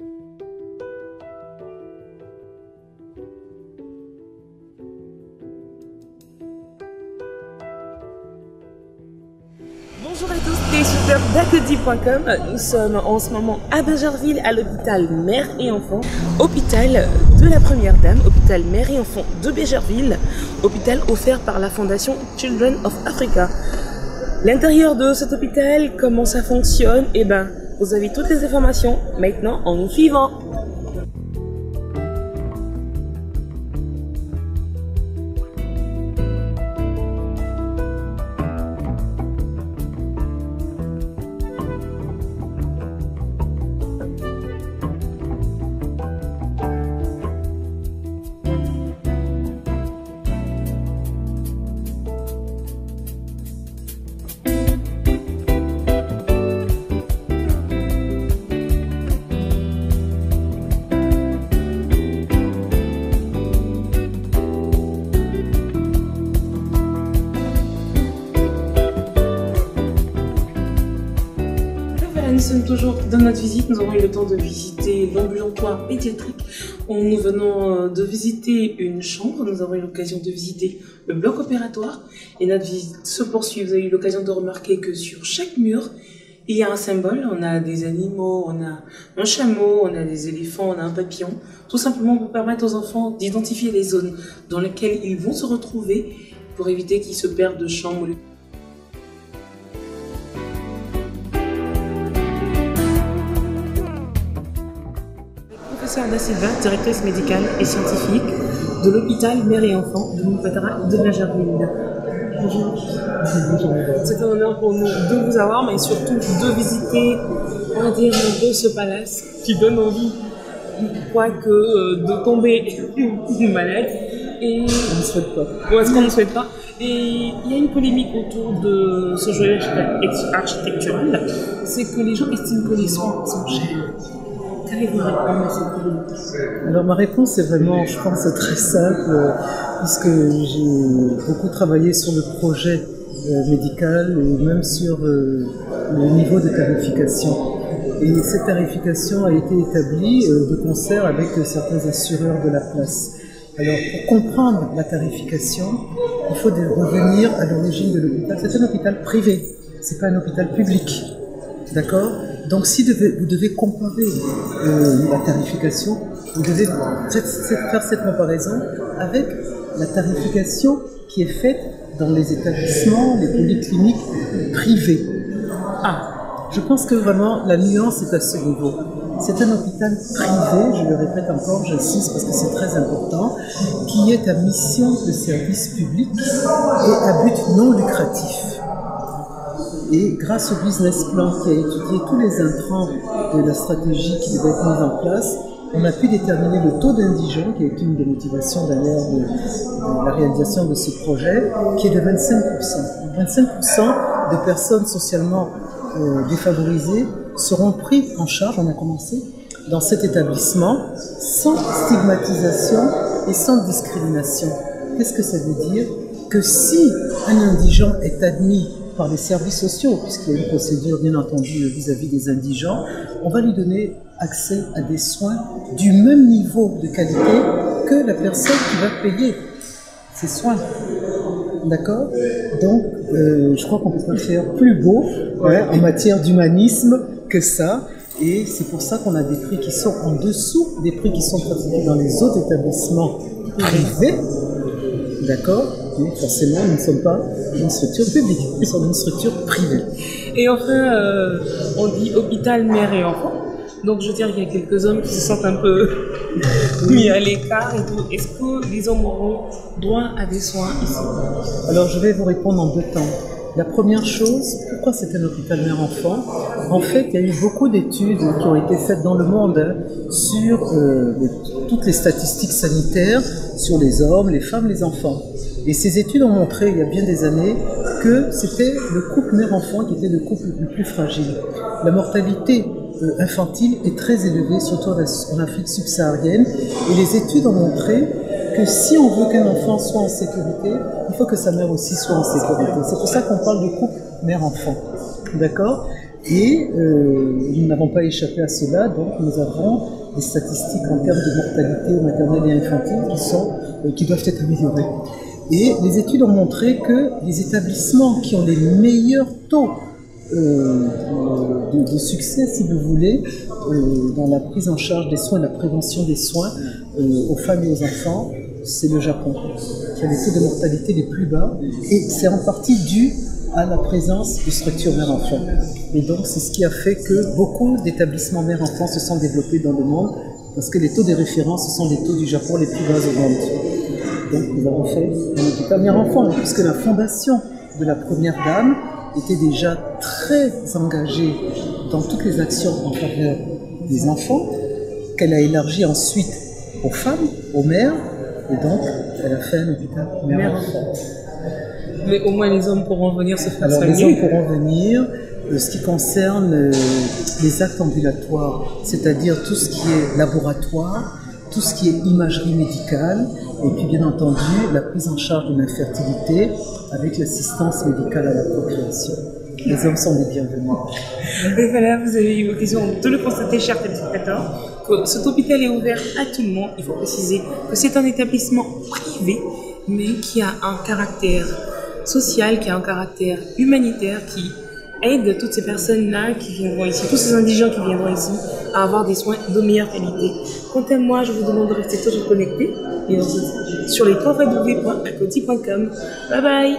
Bonjour à tous, téléspectateurs d'Acodi.com. Nous sommes en ce moment à Bingerville, à l'hôpital Mère et Enfants, hôpital de la Première Dame, hôpital Mère et Enfants de Bingerville, hôpital offert par la fondation Children of Africa. L'intérieur de cet hôpital, comment ça fonctionne, eh ben, vous avez toutes les informations maintenant en nous suivant. Nous sommes toujours dans notre visite, nous avons eu le temps de visiter l'ambulatoire pédiatrique. Nous venons de visiter une chambre, nous avons eu l'occasion de visiter le bloc opératoire et notre visite se poursuit. Vous avez eu l'occasion de remarquer que sur chaque mur, il y a un symbole. On a des animaux, on a un chameau, on a des éléphants, on a un papillon, tout simplement pour permettre aux enfants d'identifier les zones dans lesquelles ils vont se retrouver pour éviter qu'ils se perdent de chambre. Professeur Da Silva, directrice médicale et scientifique de l'hôpital Mère et Enfants de Moupatara de Bingerville. Bonjour. C'est un honneur pour nous de vous avoir, mais surtout de visiter, on va dire, de ce palace qui donne envie, quoique de tomber malade. Et on ne souhaite pas. Ou est-ce qu'on ne souhaite pas? Et il y a une polémique autour de ce joyau architectural, c'est que les gens estiment que les soins sont chers. Alors ma réponse est vraiment, je pense, très simple, puisque j'ai beaucoup travaillé sur le projet médical et même sur le niveau de tarification. Et cette tarification a été établie de concert avec certains assureurs de la place. Alors pour comprendre la tarification, il faut revenir à l'origine de l'hôpital. C'est un hôpital privé, c'est pas un hôpital public. D'accord? Donc si vous devez comparer la tarification, vous devez faire cette comparaison avec la tarification qui est faite dans les établissements, les polycliniques privés. Je pense que vraiment la nuance est à ce niveau. C'est un hôpital privé, je le répète encore, j'insiste parce que c'est très important, qui est à mission de service public et à but non lucratif. Et grâce au business plan qui a étudié tous les intrants de la stratégie qui devait être mise en place, on a pu déterminer le taux d'indigents, qui est une des motivations d'ailleurs de la réalisation de ce projet, qui est de 25%. 25% de personnes socialement défavorisées seront prises en charge, on a commencé, dans cet établissement, sans stigmatisation et sans discrimination. Qu'est-ce que ça veut dire? Que si un indigent est admis par les services sociaux, puisqu'il y a une procédure bien entendu vis-à-vis des indigents, on va lui donner accès à des soins du même niveau de qualité que la personne qui va payer ces soins. D'accord? Donc, je crois qu'on ne peut pas faire plus beau en matière d'humanisme que ça. Et c'est pour ça qu'on a des prix qui sont en dessous des prix qui sont pratiqués dans les autres établissements privés. D'accord? Et forcément, nous ne sommes pas une structure publique, nous sommes une structure privée. Et enfin, on dit hôpital Mère et Enfants. Donc, je veux dire, il y a quelques hommes qui se sentent un peu mis à l'écart et tout. Est-ce que les hommes auront droit à des soins ici? Alors, je vais vous répondre en deux temps. La première chose, pourquoi c'est un hôpital mère-enfant? En fait, il y a eu beaucoup d'études qui ont été faites dans le monde sur toutes les statistiques sanitaires sur les hommes, les femmes, les enfants. Et ces études ont montré, il y a bien des années, que c'était le couple mère-enfant qui était le couple le plus fragile. La mortalité infantile est très élevée, surtout en Afrique subsaharienne. Et les études ont montré que si on veut qu'un enfant soit en sécurité, il faut que sa mère aussi soit en sécurité. C'est pour ça qu'on parle de couple mère-enfant. D'accord? Et nous n'avons pas échappé à cela, donc nous avons des statistiques en termes de mortalité maternelle et infantile qui doivent être améliorées. Et les études ont montré que les établissements qui ont les meilleurs taux de succès, si vous voulez, dans la prise en charge des soins et la prévention des soins aux femmes et aux enfants, c'est le Japon, qui a les taux de mortalité les plus bas, et c'est en partie dû à la présence de structures mère-enfant. Et donc c'est ce qui a fait que beaucoup d'établissements mère-enfant se sont développés dans le monde, parce que les taux de référence, ce sont les taux du Japon les plus bas au monde. Donc nous avons fait un hôpital mère-enfant, puisque la fondation de la première dame était déjà très engagée dans toutes les actions en faveur des enfants, qu'elle a élargi ensuite aux femmes, aux mères, et donc elle a fait un hôpital mère-enfant. Mais au moins les hommes pourront venir se faire soigner. Alors les hommes pourront venir. Ce qui concerne les actes ambulatoires, c'est-à-dire tout ce qui est laboratoire, tout ce qui est imagerie médicale, et puis bien entendu la prise en charge de l'infertilité avec l'assistance médicale à la procréation. Les hommes sont les bienvenus. Et voilà, vous avez eu l'occasion de le constater, chers téléspectateurs, que cet hôpital est ouvert à tout le monde. Il faut préciser que c'est un établissement privé, mais qui a un caractère social, qui a un caractère humanitaire, qui aide toutes ces personnes-là qui viendront ici, tous ces indigents qui viendront ici, à avoir des soins de meilleure qualité. Quant à moi, je vous demande de rester toujours connectés et on se dit sur les www.acoti.com. Bye bye!